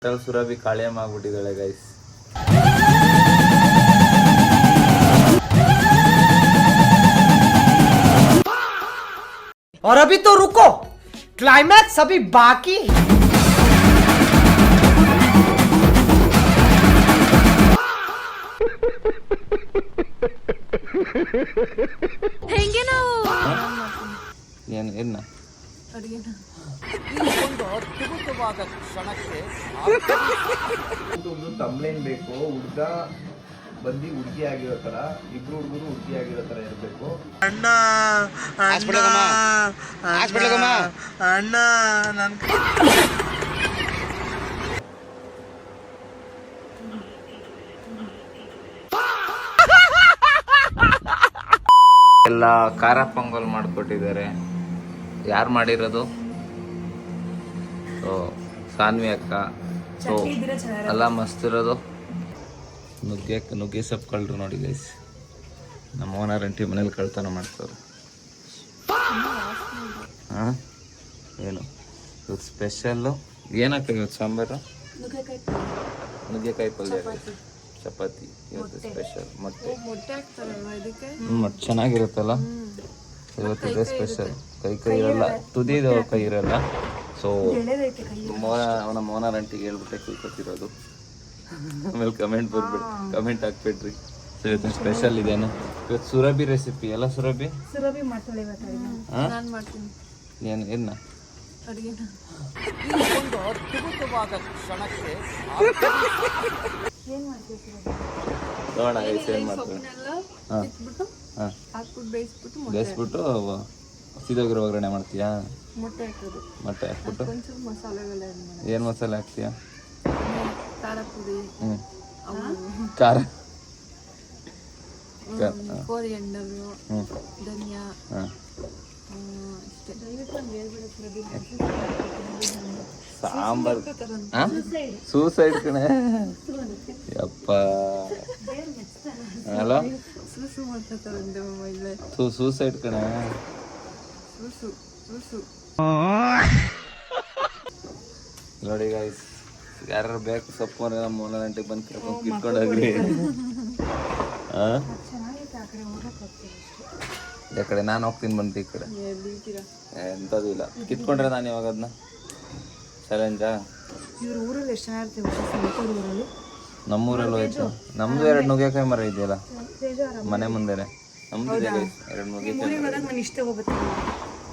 Surabhi Kaliamma ಆಗ್ಬಿಟ್ಟಿದ್ದಾಳೆ guys. और अभी तो रुको, क्लाइमैक्स अभी बाकी. ಹೆಂಗೆ ನಾವು ಏನ ಒಂದು ಅದ್ಭುತವಾದ ಕ್ಷಣಕ್ಕೆ ಒಂದು ತಮ್ಲೇನ್ ಬೇಕು. ಹುಡುಗ ಬಂದು ಹುಡುಗಿ ಆಗಿರೋ ತರ, ಇಬ್ರು ಹುಡುಗರು ಹುಡುಗಿ ಆಗಿರೋ ತರ ಇರಬೇಕು. ಅಣ್ಣ ಅಣ್ಣ ನನ್ ಎಲ್ಲ ಖಾರ ಪೊಂಗಲ್ ಮಾಡಿಕೊಟ್ಟಿದ್ದಾರೆ. ಯಾರು ಮಾಡಿರೋದು? ಸೊ ಸಾನ್ವಿ ಅಕ್ಕ. ಸೊ ಎಲ್ಲ ಮಸ್ತ್ ಇರೋದು. ನುಗ್ಗೆ ಸೊಪ್ಪು ಕಳ್ರು ನೋಡಿ ಗೈಸ್. ನಮ್ಮ ಓನರ್ ಅಂಟಿ ಮನೇಲಿ ಕಳ್ತನ ಮಾಡ್ತಾರೆ. ಹಾಂ ಏನು ಇವತ್ತು ಸ್ಪೆಷಲ್ಲು ಏನಕ್ಕ ಇವತ್ತು ಸಾಂಬಾರು? ನುಗ್ಗೆಕಾಯಿ ಪಲ್ಯ, ಚಪಾತಿ. ಇವತ್ತು ಸ್ಪೆಷಲ್ ಮೊಟ್ಟೆ ಚೆನ್ನಾಗಿರುತ್ತಲ್ಲ ಇವತ್ತು. ಇದೇ ಸ್ಪೆಷಲ್. ಕೈ ಇರಲ್ಲ, ತುದಿದು ಕೈ ಇರಲ್ಲ. ಸೊ ನಮ್ಮ ಓನರ್ ಅಂಟಿಗೆ ಹೇಳ್ಬಿಟ್ಟೆ ಕೈ ಕೊಟ್ಟಿರೋದು. ಆಮೇಲೆ ಕಮೆಂಟ್ ಹಾಕ್ಬಿಟ್ರಿ. ಸೊ ಇವತ್ತು ಸ್ಪೆಷಲ್ ಇದೇನು ಇವತ್ತು ಸುರಭಿ ರೆಸಿಪಿ ಎಲ್ಲ. ಸುರಭಿ ಏನು ಒಂದು ಅದ್ಭುತವಾದ ಕ್ಷಣಕ್ಕೆ ನೋಡೋಣ ಗೈಸ್ ಏನು ಮಾಡ್ತೀವಿ. ಬೇಯಿಸ್ಬಿಟ್ಟು ಸೀದೋಗಿರೋ ಒಗ್ಗರಣೆ ಮಾಡ್ತೀಯಾ? ಮೊಟ್ಟೆ ಹಾಕ್ಬಿಟ್ಟು ಏನು ಮಸಾಲೆ ಹಾಕ್ತೀಯಾ? ಖಾರ, ಧನಿಯಾ, ಸಾಂಬಾರ್. ಸೂಸೈಡ್ ಕಣೆ ಯಪ್ಪ. ಅಲ್ಲ ಸೂಸೈಡ್ ಕಣೆ. ನೋಡಿ ಗೈಸ್, ಯಾರು ಬೇಕು ಸೊಪ್ಪು ಅಂದ್ರೆ ನಮ್ಮ ಓನರ್ ಅಂಟಿಗೆ ಬಂದು ಕರ್ಕೊಂಡು ಕಿತ್ಕೊಂಡೋಗ್ರಿ. ಈ ಕಡೆ ನಾನು ಹೋಗ್ತೀನಿ ಬಂತು. ಈ ಕಡೆ ಎಂಥದ್ದು ಇಲ್ಲ. ಕಿತ್ಕೊಂಡ್ರೆ ನಾನು ಇವಾಗ ಅದನ್ನ ಚಾಲೆಂಜಾ? ನಮ್ಮೂರಲ್ಲಿ ಹೋಯ್ತು. ನಮ್ದು 2 ನುಗ್ಗೆಕಾಯಿ ಮರ ಇದೆಯಲ್ಲ ಮನೆ ಮುಂದೆನೆ. ನಮ್ದು ಇದೆ 2 ನುಗ್ಗೆಕಾಯಿ.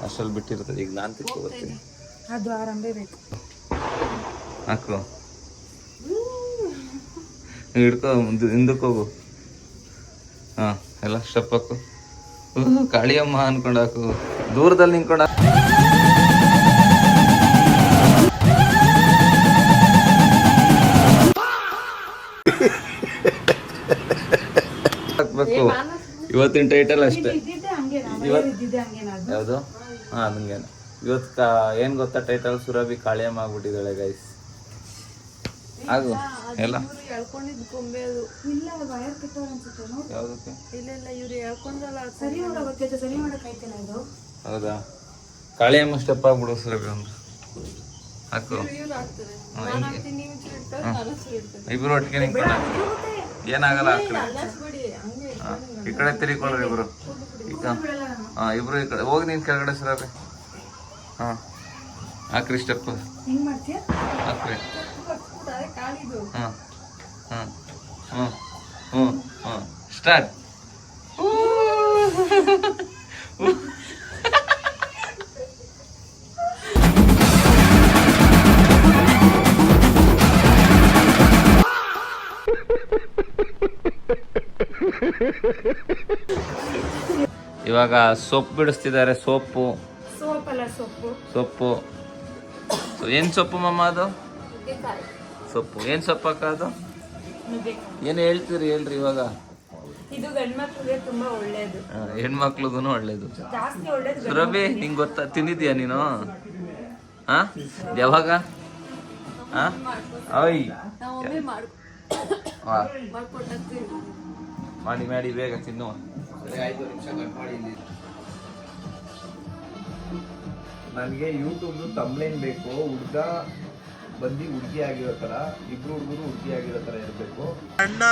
ಅಷ್ಟರಲ್ಲಿ ಬಿಟ್ಟಿರ್ತದೆ. ಈಗ ನಾನು ತಿಳ್ಕೊಬರ್ತೀನಿ. ಹಾಕು, ಹಿಡ್ಕೊ, ಹಿಂದಕ್ಕೆ ಹೋಗು. ಹಾಂ ಎಲ್ಲ ಸ್ಟೆಪ್ ಹಾಕು. ಕಾಳಿಯಮ್ಮ ಅನ್ಕೊಂಡು ಹಾಕು. ದೂರದಲ್ಲಿ ನಿಂತ್ಕೊಂಡು ಹಾಕ್ಬೇಕು. ಇವತ್ತಿನ ಟೈಟಲ್ ಅಷ್ಟೇ. ಯಾವುದು? ಹಾಂ ಅದನ್ಗೇನು ಇವತ್ತು ಏನು ಗೊತ್ತಾ ಟೈಟಲ್? ಸುರಭಿ ಕಾಳಿಯಮ್ಮ ಆಗ್ಬಿಟ್ಟಿದ್ದಾಳೆ ಗೈಸ್. ಆಗು ಎಲ್ಲ ಯಾವುದಕ್ಕೆ? ಹೌದಾ? ಕಾಳಿಯಮ್ಮ ಸ್ಟೆಪ್ ಆಗ್ಬಿಡು ಸುರಭಿ ಒಂದು ಹಾಕು. ಇಬ್ರು ಒಟ್ಟಿಗೆ ನಿಂತ್ಕೊಂಡು ಏನಾಗಲ್ಲ. ಈ ಕಡೆ ತಿರ್ಕೊಳ್ರಿ ಇಬ್ರು. ಹಾಂ ಇಬ್ರು ಈ ಕಡೆ ಹೋಗಿ ನೀನು ಕೆಳಗಡೆ ಸುರಭಿ. ಹಾಂ ಹಾಕ್ರಿ ಸ್ಟೆಪ್ ಹಾಕ್ರಿ. ಹಾಂ ಹಾಂ ಹ್ಞೂ ಹ್ಞೂ ಹ್ಞೂ ಸ್ಟಾರ್ಟ್. ಇವಾಗ ಸೊಪ್ಪು ಬಿಡಿಸ್ತಿದ್ದಾರೆ. ಸೊಪ್ಪು ಏನು ಸೊಪ್ಪು ಮಮ್ಮ? ಅದು ಸೊಪ್ಪು ಏನು ಸೊಪ್ಪು ಹಾಕೋದು? ಏನು ಹೇಳ್ತೀರಿ ಹೇಳ್ರಿ ಇವಾಗ. ಇದು ಗಂಡು ಮಕ್ಕಳಿಗೆ ತುಂಬಾ ಒಳ್ಳೇದು, ಹೆಣ್ಮಕ್ಳಿಗೂ ಒಳ್ಳೇದು. ಜಾಸ್ತಿ ಒಳ್ಳೇದು. ಸುರಭಿ ನಿಂಗೆ ಗೊತ್ತಾ? ತಿಂದಿದ್ಯಾ ನೀನು? ಹಾ ಯಾವಾಗ? ಹಾ ಅಯ್ ಮಾಡಿ ಮಾಡಿ ಬೇಗ ತಿನ್ನು. ನನಗೆ ಯೂಟ್ಯೂಬ್ ತಮ್ಲೇನ್ ಬೇಕು. ಹುಡುಗ ಬಂದು ಹುಡುಗಿ ಆಗಿರೋ ಥರ ಇಬ್ರು ಹುಡುಗರು ಹುಡುಗಿ ಆಗಿರೋ ಥರ ಇರಬೇಕು. ಅಣ್ಣ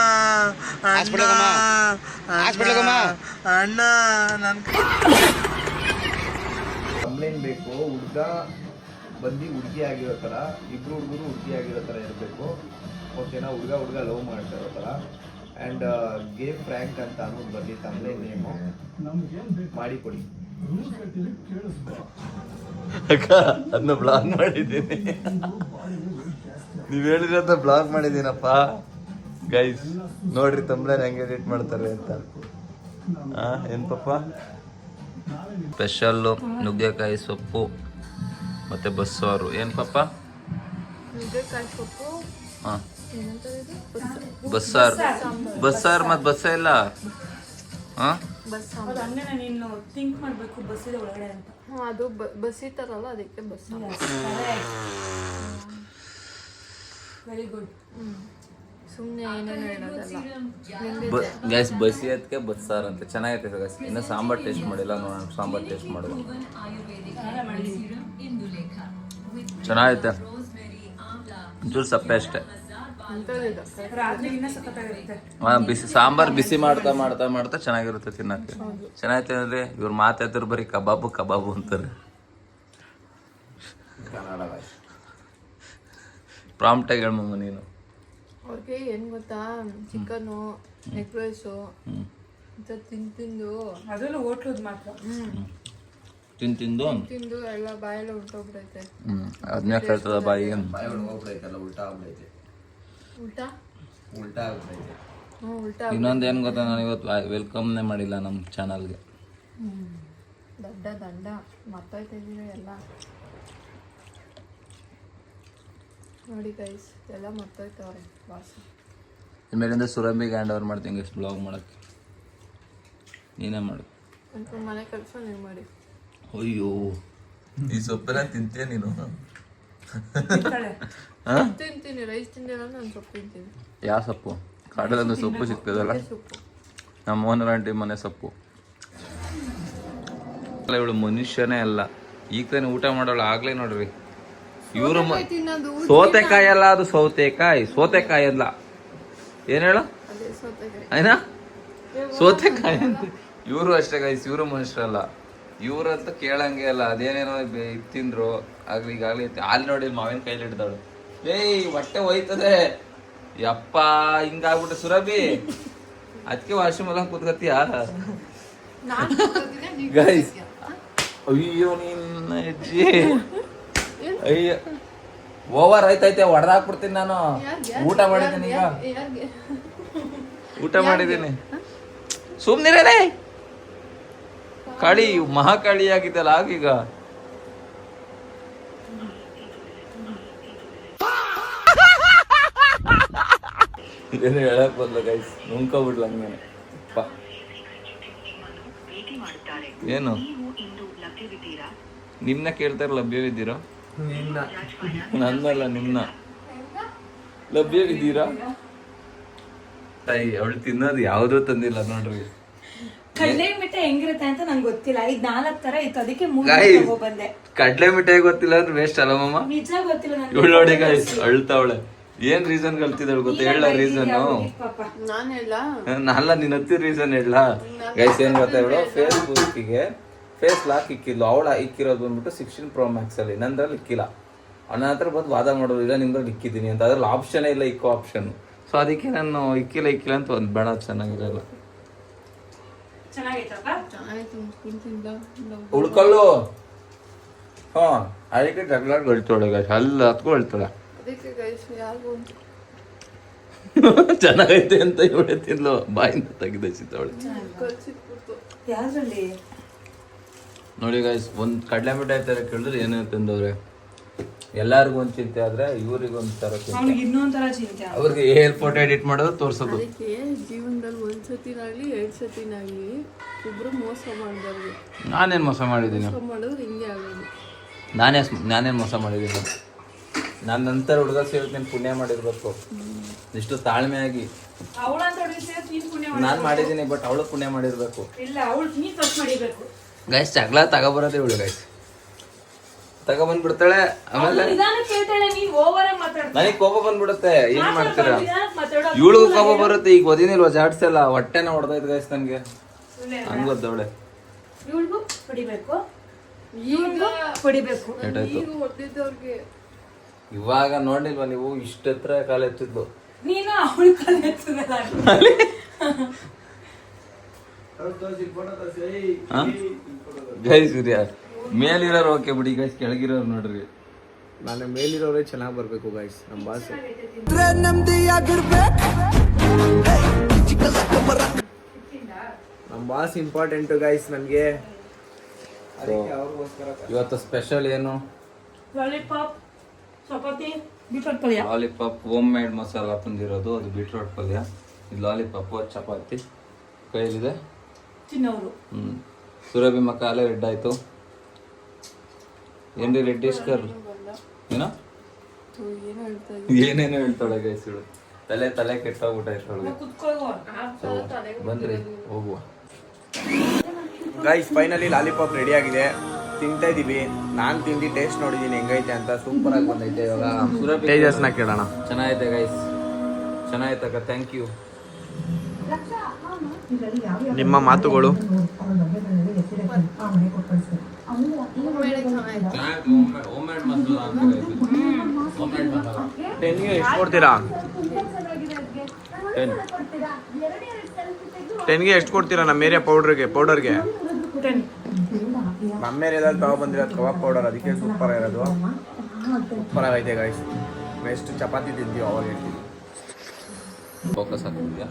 ನನ್ ಕಂಪ್ಲೇಂಟ್ ಬೇಕು. ಹುಡುಗ ಬಂದು ಹುಡುಗಿ ಆಗಿರೋ ಥರ ಇಬ್ರು ಹುಡುಗರು ಹುಡುಗಿ ಆಗಿರೋ ಥರ ಇರಬೇಕು. ಓಕೆನಾ? ಹುಡುಗ ಲವ್ ಮಾಡ್ತಾ ಇರೋ ಥರ. ಆ್ಯಂಡ್ ಗೇಮ್ ಫ್ರ್ಯಾಂಕ್ ಅಂತ ಅನ್ನೋದು ಬರಲಿ ಕಂಪ್ಲೇಂಟ್ ನೇಮು ಮಾಡಿಕೊಡಿ. ಅಕ್ಕ ಅದನ್ನ ಬ್ಲಾಗ್ ಮಾಡಿದ್ದೀನಿ, ನೀವ್ ಹೇಳಿರೋದ ಬ್ಲಾಗ್ ಮಾಡಿದ್ದೀನಪ್ಪ ಗೈಸ್. ನೋಡ್ರಿ ತಮ್ಲೇನ್ ಹೆಂಗೆ ಎಡಿಟ್ ಮಾಡ್ತಾರೆ ಅಂತ. ಏನ್ ಪಪ್ಪ? ಸ್ಪೆಷಲ್ಲು ನುಗ್ಗೆಕಾಯಿ ಸೊಪ್ಪು ಮತ್ತೆ ಬಸ್ಸಾರು. ಏನ್ ಪಪ್ಪ? ನುಗ್ಗೆಕಾಯಿ ಸೊಪ್ಪು, ಹಾಂ ಏನಂತಾರೆ ಇದು? ಬಸ್ಸಾರು. ಬಸ್ಸಾರು ಮತ್ತೆ ಬಸ್ಸ ಇಲ್ಲ. ಹಾಂ ಬಸ್ ಅದು ಹಂಗೆ ನೀನು ಥಿಂಕ್ ಮಾಡಬೇಕು ಬಸ್ಸಿದೆ ಒಳಗಡೆ ಅಂತ. ಅದು ಬಸ್ಸಿತಾರಲ್ಲ ಅದಕ್ಕೆ ಬಸ್. Very good. ಸುಮ್ಮನೆ ಏನೇನು ಹೇಳೋದಲ್ಲ. ಗೈಸ್ ಬಸಿ ಅದಕ್ಕೆ ಬಸ್ಸಾರು ಅಂತ ಚೆನ್ನಾಗೈತೆ ಗೈಸ್. ಇನ್ನು ಸಾಂಬಾರ್ ಟೇಸ್ಟ್ ಮಾಡಿಲ್ಲ, ನೋಡೋಣ ಸಾಂಬಾರ್ ಟೇಸ್ಟ್ ಮಾಡುವ. ಚೆನ್ನಾಗೈತೆ, ಒಂಚೂರು ಸಪ್ಪೆ ಅಷ್ಟೇ. ರಾತ್ರಿಗಿನ್ನ ಸಖತ್ತಾಗಿರುತ್ತೆ. ಬಿಸಿ ಸಾಂಬಾರ್ ಬಿಸಿ ಮಾಡ್ತಾ ಮಾಡ್ತಾ ಮಾಡ್ತಾ ಚೆನ್ನಾಗಿರುತ್ತೆ ತಿನ್ನಕ್ಕೆ. ಚೆನ್ನಾಗೈತೆ ಅಂದ್ರೆ ಇವ್ರ ಮಾತಾಡ್ತಾರೆ ಬರೀ ಕಬಾಬು ಕಬಾಬು ಅಂತಾರೆ. ಕನ್ನಡ ಭಾಷೆ ಪ್ರಾಂಪ್ಟಾಗಿ ಹೇಳಮ್ಮ ನೀನು. ಅವ್ರಿಗೆ ಏನು ಗೊತ್ತಾ, ಚಿಕನ್ನು, ಎಗ್ ರೈಸು ಅಂತ ತಿಂದು ಅದರಲ್ಲೂ ಹೋಟ್ಲದ್ ಮಾತ್ರ. ತಿಂದು ತಿಂದು ಎಲ್ಲ ಬಾಯೆಲ್ಲ ಉಂಟೋಗ್ಬಿಡೈತೆ. ಅದನ್ನೇ ಕೇಳ್ತದ ಬಾಯಿಗೆ. ಬಾಯಿ ಒಳಗೋಗ್ಬಿಡೈತಲ್ಲ, ಉಲ್ಟಾ ಆಗ್ಬಿಡೈತೆ. ಉಲ್ಟಾ ಆಗ್ಬಿಡೈತೆ. ಉಲ್ಟಾ ಇನ್ನೊಂದು ಏನು ಗೊತ್ತಾ, ನಾನು ಇವತ್ತು ವೆಲ್ಕಮ್ನೇ ಮಾಡಿಲ್ಲ ನಮ್ಮ ಚಾನಲ್ಗೆ. ದಂಡ ಮರ್ತೋಯ್ತಾ ಇದೀವಿ ಎಲ್ಲ. ನೋಡಿ ಗೈಸ್, ಎಲ್ಲ ಮರ್ತೋಯ್ತವ್ರೆ ಭಾಷೆ. ಇನ್ಮೇಲಿಂದ ಸುರಂಬಿಗೆ ಹ್ಯಾಂಡ್ ಓವರ್ ಮಾಡ್ತೀನಿ ಎಷ್ಟು ಬ್ಲಾಗ್ ಮಾಡೋಕ್ಕೆ. ನೀನೇ ಮಾಡು. ಅಂತ ಮನೆ ಕೆಲಸ ನೀವು ಮಾಡಿ. ಅಯ್ಯೋ ಈ ಸೊಪ್ಪೆಲ್ಲ ತಿಂತೀಯ ನೀನು? ತಿಂತೀನಿ, ರೈಸ್ ತಿಂದಿಲ್ಲ ನಾನು ಸೊಪ್ಪು ತಿಂತೀನಿ. ಯಾವ ಸೊಪ್ಪು? ಕಾಡಲ್ಲೊಂದು ಸೊಪ್ಪು ಸಿಗ್ತದಲ್ಲ, ಸೊಪ್ಪು. ನಮ್ಮ ಓನರ್ ಆಂಟಿ ಮನೆ ಸೊಪ್ಪು. ಇವಳು ಮನುಷ್ಯನೇ ಅಲ್ಲ, ಈಗ ತಾನೇ ಊಟ ಮಾಡೋಳು. ಆಗ್ಲೇ ನೋಡ್ರಿ ಇವರು ತಿನ್ನೋದು ಸೋತೆಕಾಯಿ ಅಲ್ಲ, ಅದು ಸೋತೆಕಾಯಿ ಅಲ್ಲ. ಏನ್ ಹೇಳು ಅದೇ ಸೌತೆಕಾಯಿ. ಆಯ್ನಾ? ಸೋತೆಕಾಯಿ ಅಂತ. ಇವರು ಅಷ್ಟೇ ಗೈಸ್, ಇವರು ಮನುಷ್ಯರಲ್ಲ. ಇವ್ರಂತ ಕೇಳಂಗೆ ಅಲ್ಲ, ಅದೇನೇನೋ ತಿಂದ್ರು ಆಗ್ಲಿ ಈಗಾಗ್ಲಿ. ಅಲ್ಲಿ ನೋಡಿ ಮಾವಿನ ಕೈಲಿ ಹಿಡ್ದಾಳು. ಹೊಟ್ಟೆ ಹೋಯ್ತದೆ ಯಪ್ಪ, ಹಿಂಗಾಗ್ಬಿಟ್ಟೆ ಸುರಭಿ. ಅದಕ್ಕೆ ವಾಶ್ರೂಮ್ ಎಲ್ಲ ಕೂತ್ಕತ್ತೀಯ ಗೈಸ್. ಅಯ್ಯೋ ನಿನ್ನ ಅಜ್ಜಿ, ಅಯ್ಯೋ ಓವರ್ ಆಯ್ತೈತೆ, ಹೊಡೆದಾಕ್ಬಿಡ್ತೀನಿ ನಾನು. ಊಟ ಮಾಡಿದ್ದೀನಿ ಈಗ, ಊಟ ಮಾಡಿದ್ದೀನಿ. ಸುಮ್ನಿರೇ, ಕಾಳಿ ಮಹಾಕಾಳಿ ಆಗಿದ್ದಲ್ಲ ಆಗೀಗ. ಏನು ಹೇಳಕ್ ಬದಲ ಗೈಸ್, ನುಂಕೋಬಿಡ್ಲ ಹಂಗೇನೆ. ಏನು ನಿಮ್ನ ಕೇಳ್ತಾರೆ, ಲಭ್ಯವಿದ್ದೀರಾ? ನನ್ನಲ್ಲ, ನಿಮ್ನ ಲಭ್ಯವಿದ್ದೀರಾ? ಅವಳು ತಿನ್ನೋದು ಯಾವ್ದು ತಂದಿಲ್ಲ ನೋಡ್ರಿ. ಕಡಲೆ ಮಿಠಾಯಿ ಹೆಂಗಿರುತ್ತೆ ಅಂತ ನಂಗೆ ಗೊತ್ತಿಲ್ಲ. ಇದು 4 ತರ ಇತ್ತು, ಅದಕ್ಕೆ 3 ತಗೋಬಂದೆ. ಕಡ್ಲೆ ಮಿಠಾಯಿ ಗೊತ್ತಿಲ್ಲ ಅಂದ್ರೆ ವೇಸ್ಟ್ ಅಲ್ಲ ಮಮ್ಮ. ನಿಜ ಗೊತ್ತಿಲ್ಲ ನನಗೆ. ಇವಳು ನೋಡಿ ಗೈಸ್ ಅಳ್ತಾವಳೆ. ಏನ್ ರೀಸನ್ ಕಲ್ತಿದ್ದಾಳು ಗೊತ್ತಾ? ಹೇಳ ರೀಸನ್. ನಾನು ಹೇಳ ನಾನಲ್ಲ, ನಿನ್ನ ಹತ್ತಿರ ರೀಸನ್ ಹೇಳ ಗೈಸ್. ಏನ್ ಗೊತ್ತಾ, ಇವಳು ಫೇಸ್ಬುಕ್ಕಿಗೆ ಫೇಸ್ ಲಾಕ್ ಇಕ್ಕಿಲ್ಲ. ಅವಳ ಇಕ್ಕಿರೋದು ಬಂದ್ಬಿಟ್ಟು 16 Pro Max ಅಲ್ಲಿ, ನಂದ್ರಲ್ಲಿ ಇಕ್ಕಿಲ್ಲ. ನನ್ನ ಹತ್ರ ಬಂದು ವಾದ ಮಾಡೋದು, ಇಲ್ಲ ನಿಮ್ದ್ರಲ್ಲಿ ಇಕ್ಕಿದ್ದೀನಿ ಅಂತ. ಅದ್ರಲ್ಲಿ ಆಪ್ಷನ್ ಇಲ್ಲ, ಇಕ್ಕೋ ಆಪ್ಷನ್. ಸೊ ಅದಕ್ಕೆ ನಾನು ಇಕ್ಕಿಲ್ಲ ಅಂತ ಒಂದು ಬೇಡ, ಚೆನ್ನಾಗಿರಲ್ಲ. ಉಳ್ಕೊಳ್ಳು. ಹಾ, ಅದಕ್ಕೆ ಜಗಳಾಡ್ ಹೇಳ್ತಾಳೆ ಗೈಸ್, ಅಲ್ಲಿ ಹತ್ಕೊ ಹೇಳ್ತಾಳೆ. ಅದಕ್ಕೆ ಗೈಸ್ ಯಾರಿಗೂ ಚೆನ್ನಾಗೈತೆ ಅಂತ ಇವಳೆ ತಿನ್ಲು, ಬಾಯಿಂದ ತೆಗೆದವಳೆ. ಯಾವ್ದ್ರಲ್ಲಿ ನೋಡಿ ಗೈಸ್, ಒಂದು ಕಡಲೆ ಮಿಠಾಯಿ ತರ ಕೇಳಿದ್ರೆ ಏನೇನು ತಿಂದವ್ರೆ. ಎಲ್ಲಾರ್ಗು ಒಂದ್ ಚಿಂತೆ ಆದ್ರೆ ಇವ್ರಿಗೆ ಒಂಥರ ಚಿಂತೆ. ಅವ್ನಿಗೆ ಇನ್ನೊಂಥರ ಚಿಂತೆ. ಅವ್ರಿಗೆ ಏರ್ ಫೋಟೋ ಎಡಿಟ್ ಮಾಡೋದು ತೋರ್ಸೋದು. ಅದಕ್ಕೆ ಜೀವನದಲ್ಲಿ 1 ಸತಿನಾಗ್ಲಿ 2 ಸತಿನಾಗ್ಲಿ ಇಬ್ರು ಮೋಸ ಮಾಡಿದವ್ರಿಗೆ. ನಾನೇನು ಮೋಸ ಮಾಡಿದ್ದೀನಿ? ಮೋಸ ಮಾಡೋದು ಹಿಂಗೆ ಆಗೋದು. ನಾನೇನು ಮೋಸ ಮಾಡಿದ್ದೀನಿ? ನಾನು ನಂತರ ಹುಡುಗ ಸೇರ್ತೀನಿ, ಪುಣ್ಯ ಮಾಡಿರ್ಬೇಕು. ಇಷ್ಟು ತಾಳ್ಮೆಯಾಗಿ ಅವಳಂತ ನೀನ್ ಪುಣ್ಯ ನಾನು ಮಾಡಿದ್ದೀನಿ, ಬಟ್ ಅವಳು ಪುಣ್ಯ ಮಾಡಿರ್ಬೇಕು. ಇಲ್ಲ, ಅವಳು ನೀನ್ ಫಸ್ಟ್ ಮಾಡಿರ್ಬೇಕು ಗೈಸ್. ಜಗಳ ತಗೋಬರೋದೇ ಇವಳು ಗೈಸ್. ತಗೊಬಂದ್ಬಿಡ್ತಾಳೆ. ಆಮೇಲೆ ನಿಧಾನ ಕೇಳ್ತಾಳೆ, ನೀನ್ ಓವರ್ ಆಗಿ ಮಾತಾಡ್ತಾ ನನಗ್ ಕೋಪ ಬಂದ್ಬಿಡುತ್ತೆ. ಏನ್ ಮಾಡ್ತೀರಾ? ಮಾತಾಡೋ ಇವಳಿಗೂ ಕೋಪ ಬರುತ್ತೆ. ಈಗ ಓದಿನಿಲ್ವಾ ಜಾಡ್ಸಲ್ಲ, ಹೊಟ್ಟೆನ ಹೊಡೆದೈತೆ ಗೈಸ್ ನನ್ಗೆ. ಹಂಗೊದ್ದವಳೆ ಇವ್ಳಿಗೂ ಹೊಡಿಬೇಕು, ಇವ್ಳಿಗೂ ಹೊಡಿಬೇಕು. ಏಟಾಯ್ತು ಈಗ ಹೊಡೆದಿದ್ದವ್ರಿಗೆ ಇವಾಗ ನೋಡಿಲ್ವಾ ನೀವು, ಇಷ್ಟ ಹತ್ರ ಕಾಲ ಎತ್ತಿದ್ಲು. ನೀನು ಅವಳ ಕಾಲ ಎತ್ತದಲ್ಲ. ಗೈಸ್ ಸೂರ್ಯ ಮೇಲಿರೋರು ಓಕೆ ಬಿಡಿ ಗೈಸ್, ಕೆಳಗಿರೋರು ನೋಡ್ರಿ. ನಾನು ಮೇಲಿರೋರೇ ಚೆನ್ನಾಗಿ ಬರ್ಬೇಕು ಗೈಸ್. ನಮ್ಮ ಬಾಸ್ ನಮ್ಮ ಬಾಸ್ ಇಂಪಾರ್ಟೆಂಟ್ ಗೈಸ್ ನನಗೆ. ಇವತ್ತು ಸ್ಪೆಷಲ್ ಏನು? ಲಾಲಿಪಾಪ್, ಚಪಾತಿ, ಬೀಟ್ರೋಟ್ ಪಲ್ಯ. ಲಾಲಿಪಾಪ್ ಹೋಮ್ ಮೇಡ್ ಮಸಾಲ ತಂದಿರೋದು, ಅದು ಬೀಟ್ರೋಟ್ ಪಲ್ಯ. ಇದು ಲಾಲಿಪಾಪ್, ಚಪಾತಿ ಕೈಲಿದೆ. ತಿನ್ನೋರು ಸುರಭಿ ಮಕ್ಕ ಅಲ್ಲೇ ರೆಡ್ ಆಯ್ತು. ಏನ್ರಿ ರೆಡ್ ಇಸ್ಕರ್ ಏನೋ ಏನೋ ಹೇಳ್ತಾ ಏನೇನೋ ಹೇಳ್ತಾಳೆ ಗೈಸ್ ಇವಳು. ತಲೆ ಕೆಟ್ಟೋಗ್ಬಿಟ್ಟಾಯ್ತು ಅವಳಿಗೆ. ಕುತ್ಕೊಳ್ಳೋ. ಬಂದ್ರಿ ಹೋಗುವ. ಗೈಸ್ ಫೈನಲಿ ಲಾಲಿಪಾಪ್ ರೆಡಿ ಆಗಿದೆ, ತಿಂತಾ ಇದೀವಿ. ನಾನು ತಿಂದು ಟೇಸ್ಟ್ ನೋಡಿದ್ದೀನಿ ಹೆಂಗೈತೆ ಅಂತ. ಸೂಪರ್ ಆಗಿ ಬಂದೈತೆ. ಇವಾಗ ಸುರಭಿ ತೇಜಸ್ನ ಕೇಳೋಣ. ಚೆನ್ನಾಗೈತೆ ಗೈಸ್, ಚೆನ್ನಾಗೈತಕ್ಕ. Thank you. ನಿಮ್ಮ ಮಾತುಗಳು. ಟೆನ್ಗೆ ಎಷ್ಟು ಕೊಡ್ತೀರಾ? ಟೆನ್ಗೆ ಎಷ್ಟು ಕೊಡ್ತೀರಾ ನಮ್ಮ ಏರಿಯಾ ಪೌಡರ್ಗೆ? ನಮ್ಮ ಏರಿಯಾದಲ್ಲಿ ತಗೊಬಂದಿರೋದು ಕಬಾಬ್ ಪೌಡರ್, ಅದಕ್ಕೆ ಸೂಪರ್ ಆಗಿರೋದು. ಸೂಪರ್ ಆಗೈತೆ ಗೈಸ್. ಎಷ್ಟು ಚಪಾತಿ ತಿಂತೀವಿ ಅವಾಗ ಹೇಳ್ತೀವಿ. ಫೋಕಸ್ ಆಗ್ತಿದ್ಯಾ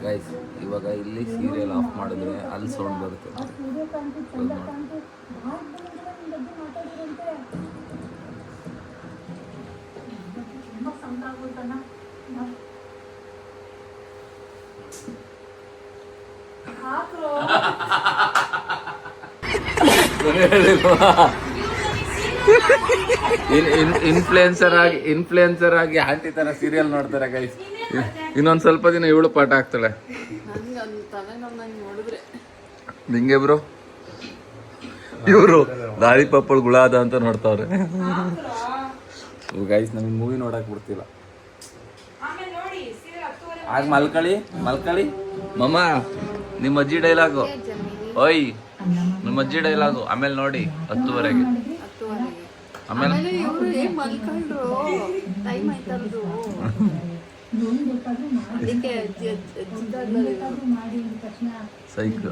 ಗೈಸ್? ಇವಾಗ ಇಲ್ಲಿ ಸೀರಿಯಲ್ ಆಫ್ ಮಾಡಿದ್ರೆ ಅಲ್ಲಿ ಸೌಂಡ್ ಬರುತ್ತೆ. ಇನ್ಫ್ಲುಯೆನ್ಸರ್ ಆಗಿ ಆಂಟಿ ತರ ಸೀರಿಯಲ್ ನೋಡ್ತಾರೆ ಗೈಸ್. ಇನ್ನೊಂದ್ ಸ್ವಲ್ಪ ದಿನ ಇವಳು ಪಾಠ ಆಗ್ತಾಳೆ. ನಂಗೆ ಅದು ತಲೆನೋವು ನಂಗೆ ನೋಡಿದ್ರೆ. ನಿಂಗೆ ಬ್ರೋ ಇವರು ಲಾಲಿಪಾಪಗಳು ಗುಳಾದ ಅಂತ ನೋಡ್ತಾವ್ರೆ. ಗೈಸ್ ನಮಗೆ ಮೂವಿ ನೋಡಕ್ ಬಿಡ್ತಿಲ್ಲ. ಆಗ ಮಲ್ಕಳಿ ಮಮ್ಮ ನಿಮ್ಮ ಅಜ್ಜಿ ಡೈಲಾಗು. ಓಯ್ ನಿಮ್ಮ ಅಜ್ಜಿ ಡೈಲಾಗು ಆಮೇಲೆ ನೋಡಿ 10:30ಗೆ. ಆಮೇಲೆ ಇವರು ಹೇಗ್ ಮಲ್ಕೊಂಡ್ರು, ಟೈಮ್ ಆಯ್ತಲ್ದು. ಅದಕ್ಕೆ ಸೈಕ್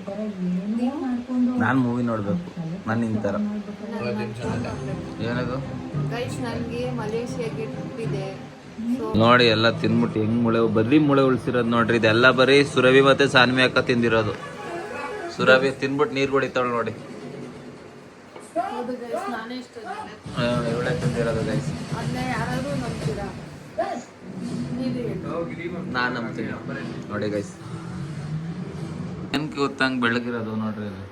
ನಾನು ಮೂವಿ ನೋಡ್ಬೇಕು. ನಾನು ನಿಂತರ ಏನದು ಗೈಸ್ ನನಗೆ ಮಲೇಷಿಯಾಗೆ ಟ್ರಿಪ್ ಇದೆ. ನೋಡಿ ಎಲ್ಲ ತಿನ್ಬಿಟ್ಟು ಹೆಂಗ್ ಬರೀ ಮೂಳೆ ಉಳಿಸಿರೋದು ನೋಡ್ರಿ. ಇದೆಲ್ಲ ಬರೀ ಸುರಭಿ ಮತ್ತೆ ಸಾನ್ವಿ ಅಕ್ಕ ತಿಂದಿರೋದು. ಸುರಭಿ ತಿನ್ಬಿಟ್ಟು ನೀರು ಕುಡಿತಾಳು ನೋಡಿ. ಹೌದು ಗೈಸ್, ನಾನೇ ಇಷ್ಟ ಇವಳೆ ತಿಂದಿರೋದು ಗೈಸ್. ಅದನ್ನ ಯಾರಾದ್ರೂ ನಂಬ್ತೀರಾ? ನಾನು ನಂಬ್ತೀನಿ ನೋಡಿ ಗೈಸ್. ಏನ್ಕೆ ಗೊತ್ತಂಗ್ ಬೆಳಗಿರೋದು ನೋಡ್ರಿ ಇಲ್ಲಿ.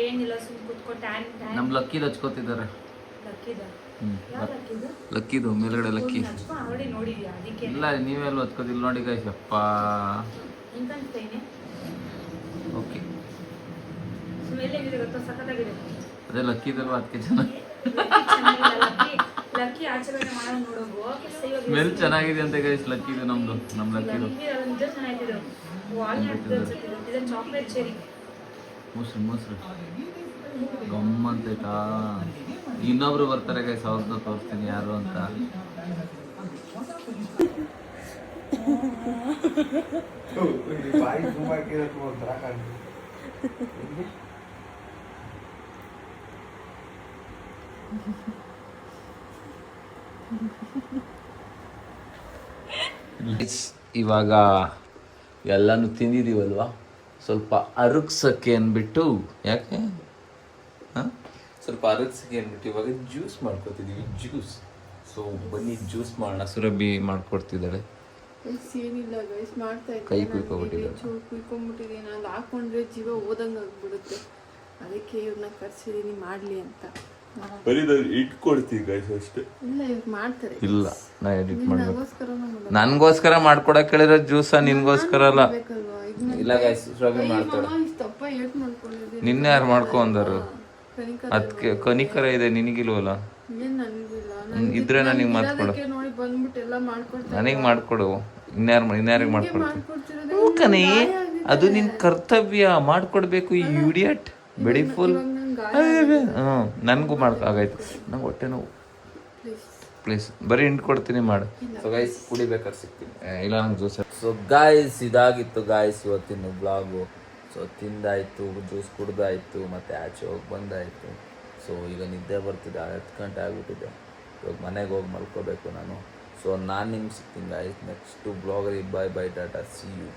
ಏನಿಲ್ಲ, ಸುಮ್ ಕುತ್ಕೊಂಡು ನಮ್ ಲಕ್ಕಿದ್ ಹಚ್ಕೋತಿದ್ದಾರೆ. ಲಕ್ಕಿದು ಮೇಲ್ಗಡೆ ಲಕ್ಕಿ ನೋಡಿದ್ಯಾ? ಅದಕ್ಕೆ ಇಲ್ಲ, ನೀವೆಲ್ಲ ಹಚ್ಕೋದಿಲ್ಲ ನೋಡಿ ಗೈಸ್. ಅಪ್ಪ ಓಕೆ, ಅದೇ ಲಕ್ಕಿದಲ್ವಾ ಅದಕ್ಕೆ ಚೆನ್ನಾಗಿ ಲಕ್ಕಿ ಆಚರಣೆ ಮಾಡೋ ನೋಡೋದು. ಸ್ಮೆಲ್ ಚೆನ್ನಾಗಿದೆ ಅಂತ ಗೈಸ್. ಲಕ್ಕಿದು ನಮ್ದು, ನಮ್ ಲಕ್ಕಿದು ನಿಜ ಚೆನ್ನಾಗಿದೆ. ವಾಲ್ನಟ್ ಚಾಕ್ಲೇಟ್ ಚೆರಿ ಮೊಸರು ಗಮ್ಮಂತೈತಾ. ಇನ್ನೊಬ್ರು ಬರ್ತಾರೆ ಗೈಸ್, ಅವ್ರನ್ನ ತೋರಿಸ್ತೀನಿ ಯಾರು ಅಂತ. ಇವಾಗ ಎಲ್ಲಾನು ತಿಂದಿದೀವಲ್ವಾ, ಸ್ವಲ್ಪ ಅರುಗ್ಸಕ್ಕೆ ಅಂದ್ಬಿಟ್ಟು, ಯಾಕೆ ಸ್ವಲ್ಪ ಅರುಗ್ಸಕ್ಕೆ ಅಂದ್ಬಿಟ್ಟು ಇವಾಗ ಜ್ಯೂಸ್ ಮಾಡ್ಕೊತಿದ್ದೀವಿ. ಜ್ಯೂಸ್. ಸೊ ಬನ್ನಿ ಜ್ಯೂಸ್ ಮಾಡೋಣ. ಸುರಭಿ ಮಾಡ್ಕೊಡ್ತಿದ್ದಾಳೆ. ಏನಿಲ್ಲ ಗೈಸ್, ಮಾಡ್ತಾ ಕೈ ಕುಯ್ಕೊಂಡ್ಬಿಟ್ಟಿದೆ. ಕುಯ್ಕೊಂಡ್ಬಿಟ್ಟಿದ್ದೀನಿ. ನಾನು ಹಾಕೊಂಡ್ರೆ ಜೀವ ಓದಂಗೆ ಆಗ್ಬಿಡುತ್ತೆ. ಅದಕ್ಕೆ ಇವ್ರನ್ನ ಕರ್ಸಿದೀನಿ ಮಾಡ್ಲಿ ಅಂತ. ಇಟ್ಕೊಡ್ತೀವಿ ಗೈಸ್ ಅಷ್ಟೇ. ಇಲ್ಲ, ಇವ್ರು ಮಾಡ್ತಾರೆ. ಇಲ್ಲ, ನಾ ಎಡಿಟ್ ಮಾಡ್ಬೇಕು. ನನ್ಗೋಸ್ಕರ ಮಾಡ್ಕೊಡಕ್ ಹೇಳಿರೋ ಜ್ಯೂಸ, ನಿನ್ಗೋಸ್ಕರ ಅಲ್ಲ. ಇಲ್ಲ ಗೈಸ್, ಸುರಭಿ ಮಾಡ್ತಾಳೆ. ತಪ್ಪ ಹೇಳ್ ಮಾಡ್ಕೊಂಡಿದ್ದೆ. ನಿನ್ನೆ ಯಾರು ಮಾಡ್ಕೊ ಅಂದರು? ಕನಿಕರ ಅದಕ್ಕೆ ಕನಿಕರ ಇದೆ, ನಿನಗಿಲ್ವಲ್ಲ? ಏನ್ ನನ್ಗಿಲ್ಲ. ಇದ್ರೆ ನನಗೆ ಮಾಡ್ಕೊಡು, ಅದಕ್ಕೆ ನೋಡಿ ಬಂದ್ಬಿಟ್ಟು ಎಲ್ಲ ಮಾಡ್ಕೊಡ್ತಾರೆ. ನನಗೆ ಮಾಡ್ಕೊಡು. ಇನ್ಯಾರಿಗೆ ಮಾಡ್ಕೊಡ್ತೀನಿ? ಮಾಡ್ಕೊಡ್ತಿರೋದು ಹ್ಞೂ ಕಣೆ, ಅದು ನಿನ್ನ ಕರ್ತವ್ಯ, ಮಾಡ್ಕೊಡ್ಬೇಕು. ಈ ಇಡಿಯಟ್ ಬೆಡಿ ಫುಲ್. ಹ್ಞೂ, ನನಗೂ ಆಗೈತೆ, ನಂಗೆ ಹೊಟ್ಟೆ ನೋವು. ಪ್ಲೀಸ್ ಬರೀ ಹಿಂಟ್ ಕೊಡ್ತೀನಿ ಮಾಡು. ಸೊ ಗೈಸ್, ಕುಡಿಬೇಕಾದ್ರೆ ಸಿಗ್ತೀನಿ, ಇಲ್ಲ ನಂಗೆ ಜ್ಯೂಸ್. ಸೊ ಗಾಯ್ಸ್, ಇದಾಗಿತ್ತು ಗಾಯ್ಸ್ ಇವತ್ತಿನ ಬ್ಲಾಗು. ಸೊ ತಿಂದಾಯಿತು, ಜ್ಯೂಸ್ ಕುಡ್ದಾಯಿತು, ಮತ್ತು ಆಚೆ ಹೋಗಿ ಬಂದಾಯಿತು. ಸೊ ಈಗ ನಿದ್ದೆ ಬರ್ತಿದೆ, 10 ಗಂಟೆ ಆಗಿಬಿಟ್ಟಿದೆ. ಇವಾಗ ಮನೆಗೆ ಹೋಗಿ ಮಲ್ಕೋಬೇಕು ನಾನು. ಸೊ ನಾನು ನಿಮ್ಗೆ ಸಿಗ್ತೀನಿ ಗಾಯ್ಸ್ ನೆಕ್ಸ್ಟು ಬ್ಲಾಗಲ್ಲಿ. Bye bye, tata, see you.